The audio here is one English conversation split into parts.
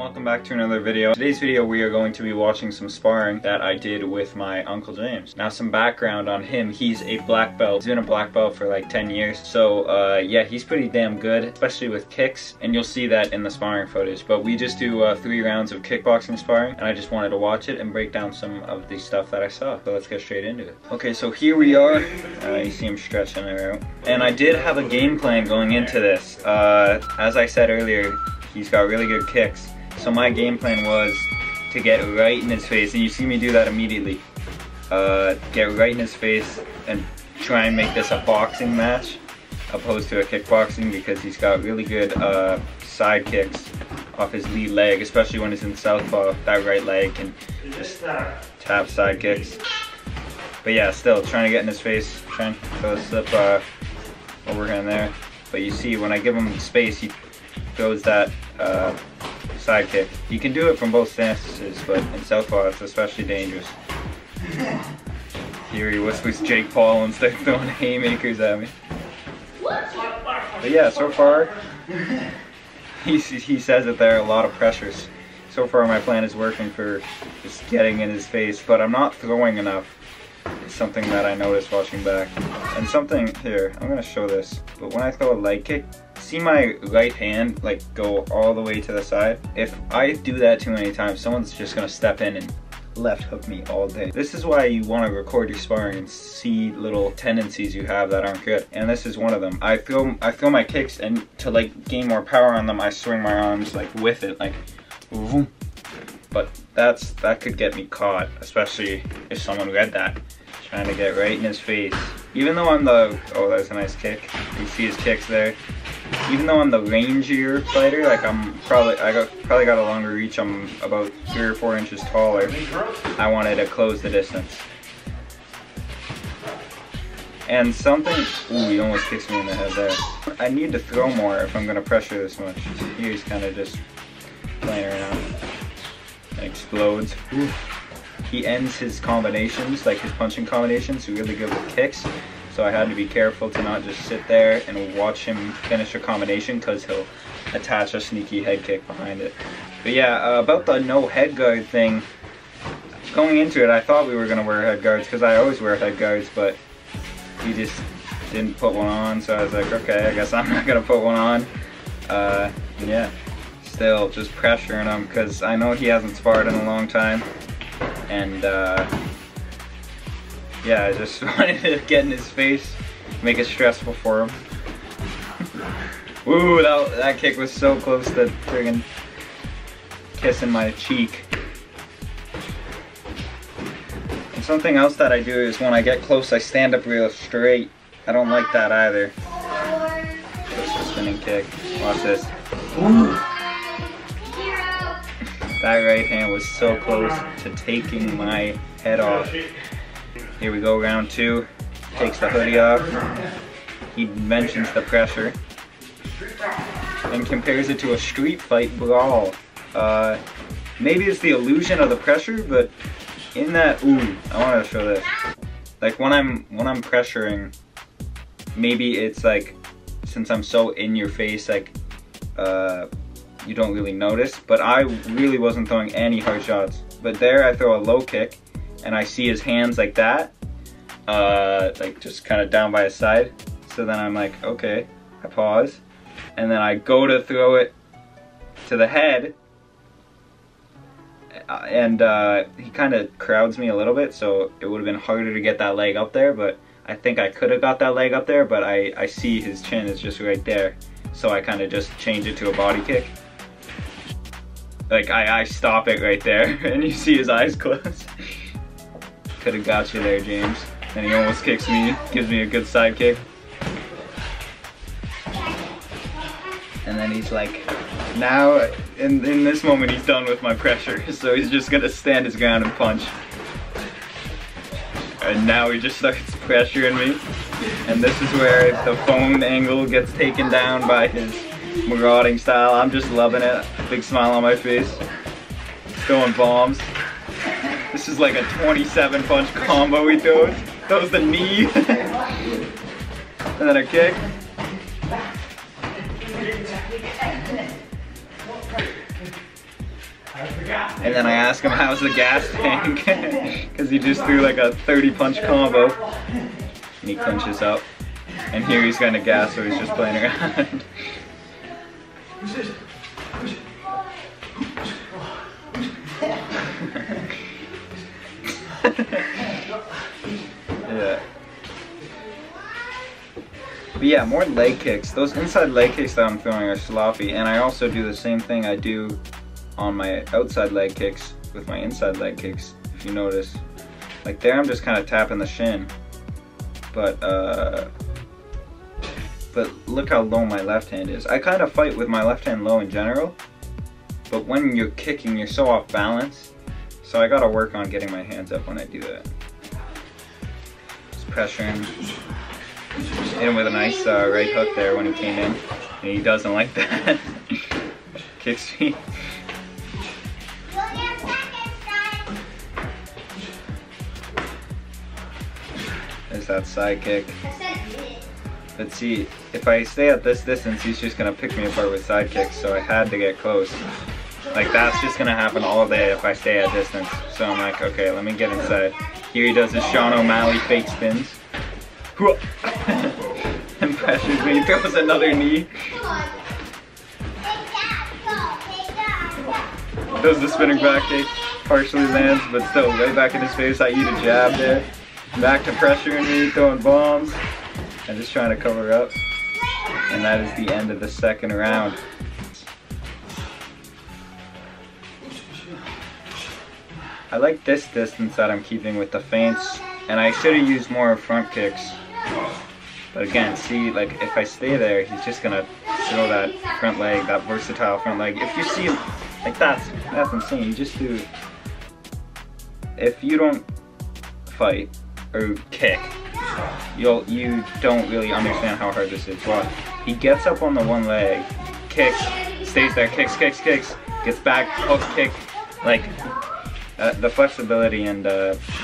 welcome back to another video. Today's video we are going to be watching some sparring that I did with my Uncle James. Now some background on him, he's a black belt. He's been a black belt for like 10 years. So yeah, he's pretty damn good, especially with kicks, and you'll see that in the sparring footage. But we just do 3 rounds of kickboxing sparring, and I just wanted to watch it and break down some of the stuff that I saw. So let's get straight into it. Okay, so here we are. You see him stretching it out. And I did have a game plan going into this. As I said earlier, he's got really good kicks. So my game plan was to get right in his face, and you see me do that immediately. Get right in his face and try and make this a boxing match opposed to a kickboxing, because he's got really good side kicks off his lead leg, especially when he's in southpaw. That right leg can just tap side kicks. But yeah, still trying to get in his face, trying to throw a slip overhand there. But you see, when I give him space, he throws that side kick. You can do it from both stances, but in southpaw it's especially dangerous. Here he whispers Jake Paul and starts throwing haymakers at me. But yeah, so far, he says that there are a lot of pressures. So far my plan is working for just getting in his face, but I'm not throwing enough. It's something that I noticed watching back. And something here, I'm gonna show this, but when I throw a leg kick, see my right hand like go all the way to the side? If I do that too many times, someone's just gonna step in and left hook me all day. This is why you want to record your sparring and see little tendencies you have that aren't good. And this is one of them. I throw my kicks, and to like gain more power on them, I swing my arms like with it, like vroom. But that could get me caught, especially if someone read that. Trying to get right in his face. Even though I'm the, oh, that's a nice kick. You see his kicks there. Even though I'm the rangier fighter, like I probably got a longer reach. I'm about 3 or 4 inches taller. I wanted to close the distance. And something, ooh, he almost kicks me in the head there. I need to throw more if I'm gonna pressure this much. Here he's kind of just playing around. And explodes. Ooh. He ends his combinations, like his punching combinations, really good with kicks. So I had to be careful to not just sit there and watch him finish a combination, because he'll attach a sneaky head kick behind it. But yeah, about the no head guard thing, going into it I thought we were going to wear head guards, because I always wear head guards, but he just didn't put one on, so I was like, okay, I guess I'm not going to put one on. Yeah, still just pressuring him, because I know he hasn't sparred in a long time. And yeah, I just wanted to get in his face, make it stressful for him. Ooh, that kick was so close to friggin' kissing my cheek. And something else that I do is when I get close, I stand up real straight. I don't like that either. Just a spinning kick. Watch this. Ooh. That right hand was so close to taking my head off. Here we go, round 2. Takes the hoodie off. He mentions the pressure and compares it to a street fight brawl. Maybe it's the illusion of the pressure, but in that, ooh, I want to show this. Like when I'm pressuring, maybe it's like, since I'm so in your face, like you don't really notice, but I really wasn't throwing any hard shots. But there I throw a low kick, and I see his hands like that, like just kind of down by his side. So then I'm like, okay, I pause, and then I go to throw it to the head, and he kind of crowds me a little bit, so it would have been harder to get that leg up there, but I think I could have got that leg up there, but I see his chin is just right there, so I kind of just change it to a body kick. Like I stop it right there, and you see his eyes close. Could have got you there, James. And he almost kicks me, gives me a good side kick. And then he's like, now, in this moment he's done with my pressure, so he's just gonna stand his ground and punch. And now he just starts pressuring me. And this is where the phone angle gets taken down by his marauding style. I'm just loving it. Big smile on my face. Throwing bombs. This is like a 27 punch combo he throws. Throws the knee. And then a kick. And then I ask him how's the gas tank, because he just threw like a 30 punch combo. And he clinches up. And here he's gonna gas, so he's just playing around. Yeah. But yeah, more leg kicks. Those inside leg kicks that I'm throwing are sloppy, and I also do the same thing I do on my outside leg kicks with my inside leg kicks, if you notice. Like there I'm just kind of tapping the shin. But look how low my left hand is. I kind of fight with my left hand low in general, but when you're kicking, you're so off balance. So I gotta work on getting my hands up when I do that. Just pressuring. Hit him with a nice right hook there when he came in. And he doesn't like that. Kicks me. There's that side kick. But see, if I stay at this distance, he's just gonna pick me apart with side kicks, so I had to get close. Like that's just gonna happen all day if I stay at distance. So I'm like, okay, let me get inside. Here he does his Sean O'Malley fake spins. And pressures me, throws another knee. Does the spinning back kick, partially lands, but still right back in his face. I eat a jab there. Back to pressuring me, throwing bombs. I'm just trying to cover up. And that is the end of the second round. I like this distance that I'm keeping with the feints, and I should have used more front kicks. But again, see, like if I stay there, he's just gonna throw that front leg, that versatile front leg. If you see, like that's insane. You just do. If you don't fight or kick, you don't really understand how hard this is. Well, he gets up on the one leg, kicks, stays there, kicks, gets back, hook kick, like the flexibility and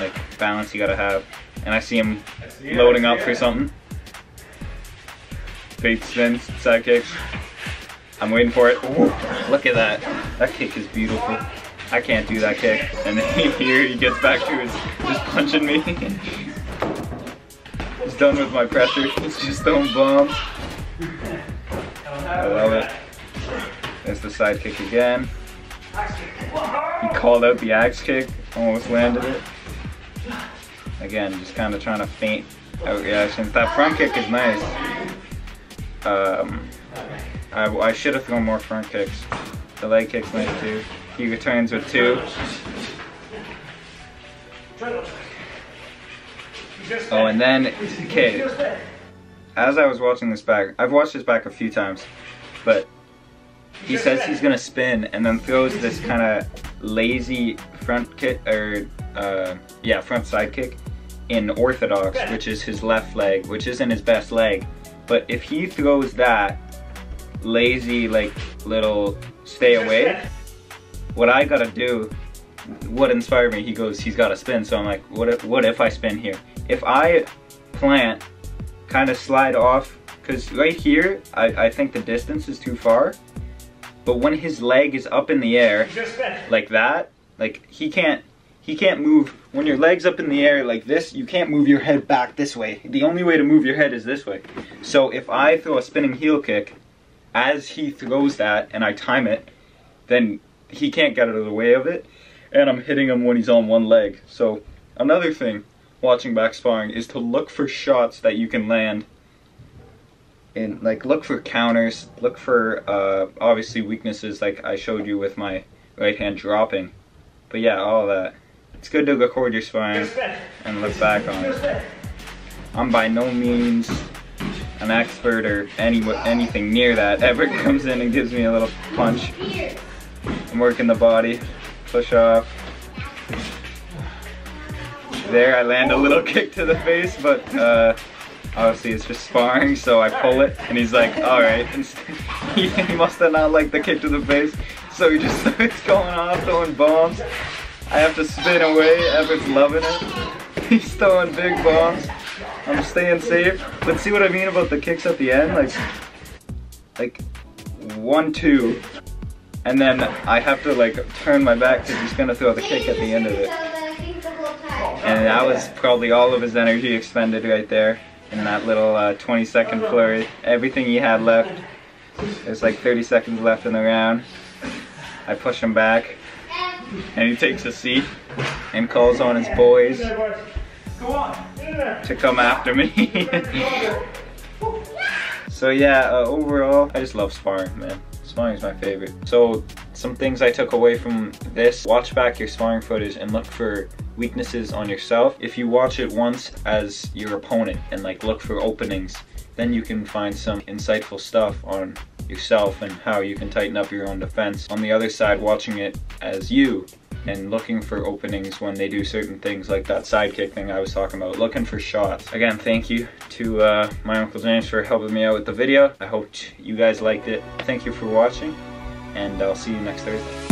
like balance you gotta have. And I see him loading up for something. Fake spins, side kicks. I'm waiting for it. Ooh, look at that. That kick is beautiful. I can't do that kick. And then here he gets back to his just punching me. He's done with my pressure. He's just throwing bombs. I love it. There's the side kick again. He called out the axe kick, almost landed it. Again, just kind of trying to feint out reactions. That front kick is nice. I should have thrown more front kicks. The leg kick's nice too. He returns with two. Oh, and then, okay, as I was watching this back, I've watched this back a few times, but he says he's gonna spin and then throws this kind of lazy front kick, or yeah, front side kick in orthodox, which is his left leg, which isn't his best leg. But if he throws that lazy, like little stay away, what I gotta do, what inspired me, he goes, he's gotta spin. So I'm like, what if I spin here? If I plant, kind of slide off, because right here, I think the distance is too far. But when his leg is up in the air, like that, like he can't move. When your leg's up in the air like this, you can't move your head back this way. The only way to move your head is this way. So if I throw a spinning heel kick, as he throws that, and I time it, then he can't get out of the way of it. And I'm hitting him when he's on one leg. So another thing, watching back sparring, is to look for shots that you can land. And like look for counters, look for obviously weaknesses like I showed you with my right hand dropping. But yeah, all that. It's good to record your sparring and look back on it. I'm by no means an expert or anything near that. Everett comes in and gives me a little punch. I'm working the body, push off. There, I land a little kick to the face, but obviously it's just sparring, so I pull it, and he's like, alright. He must have not liked the kick to the face, so he just starts going off, throwing bombs. I have to spin away. Everett's loving it. He's throwing big bombs. I'm staying safe. But see what I mean about the kicks at the end? Like 1, 2, and then I have to like turn my back because he's gonna throw the kick at the end of it. And that was probably all of his energy expended right there in that little 20-second flurry. Everything he had left. There's like 30 seconds left in the round. I push him back, and he takes a seat and calls on his boys to come after me. So yeah, overall, I just love sparring, man. Sparring is my favorite. So some things I took away from this: watch back your sparring footage and look for weaknesses on yourself. If you watch it once as your opponent and like look for openings, then you can find some insightful stuff on yourself and how you can tighten up your own defense. On the other side, watching it as you and looking for openings when they do certain things, like that sidekick thing I was talking about, looking for shots. Again, thank you to my Uncle James for helping me out with the video. I hope you guys liked it. Thank you for watching, and I'll see you next Thursday.